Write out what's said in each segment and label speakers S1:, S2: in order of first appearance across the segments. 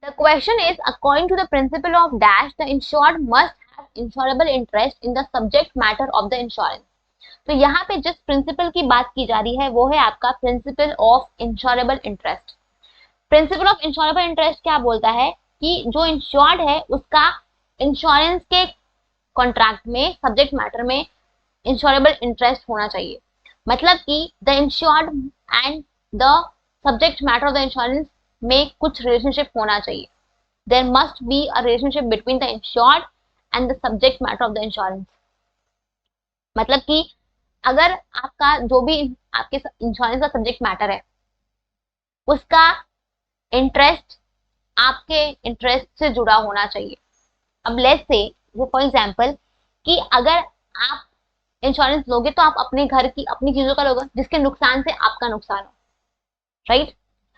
S1: The question is according to the principle of dash the insured must have insurable interest in the subject matter of the insurance. तो यहाँ पे जिस principal की बात की जा रही है वो है आपका principle of insurable interest. Principle of insurable interest क्या बोलता है कि जो इंश्योर्ड है उसका इंश्योरेंस के कॉन्ट्रैक्ट में सब्जेक्ट मैटर में इंश्योरेबल इंटरेस्ट होना चाहिए। मतलब कि the insured and the subject matter of the insurance में कुछ रिलेशनशिप होना चाहिए। There must be a relationship between the insured and the subject matter of the insurance. मतलब कि अगर आपका जो भी आपके इंश्योरेंस का सब्जेक्ट मैटर है उसका इंटरेस्ट आपके इंटरेस्ट से जुड़ा होना चाहिए। अब लेट्स से फॉर एग्जांपल कि अगर आप इंश्योरेंस लोगे तो आप अपने घर की अपनी चीजों का लोगे जिसके नुकसान से आपका नुकसान हो, राइट।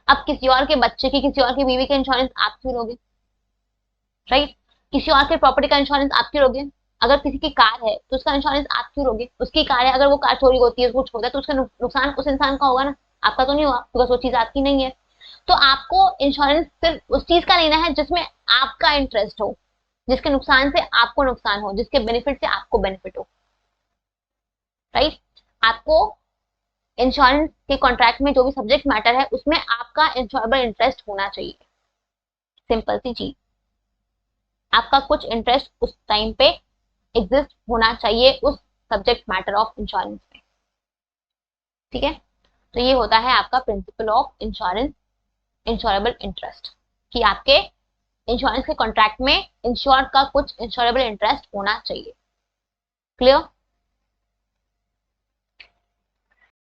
S1: अब किसी और के बच्चे की किसी और की बीवी का इंश्योरेंस आप क्यों लोगे, राइट। किसी और के प्रॉपर्टी का इंश्योरेंस आप क्यों लोगे। अगर किसी की कार है तो उसका इंश्योरेंस आप क्यों लोगे, उसकी कार है, अगर वो कार चोरी होती है कुछ होता है तो उसका नुकसान उस इंसान का होगा ना, आपका तो नहीं हुआ बिकॉज वो चीज आपकी नहीं है। तो आपको इंश्योरेंस सिर्फ उस चीज का लेना है जिसमें आपका इंटरेस्ट हो, जिसके नुकसान से आपको नुकसान हो, जिसके बेनिफिट से आपको बेनिफिट हो, राइट। आपको इंश्योरेंस के कॉन्ट्रैक्ट में जो भी सब्जेक्ट मैटर है उसमें आपका इंश्योरेबल इंटरेस्ट होना चाहिए। सिंपल सी चीज, आपका कुछ इंटरेस्ट उस टाइम पे एग्जिस्ट होना चाहिए उस सब्जेक्ट मैटर ऑफ इंश्योरेंस में, ठीक है। तो ये होता है आपका principle of insurance insurable interest कि आपके इंश्योरेंस के कॉन्ट्रैक्ट में इंश्योर्ड का कुछ इंश्योरेबल इंटरेस्ट होना चाहिए। क्लियर।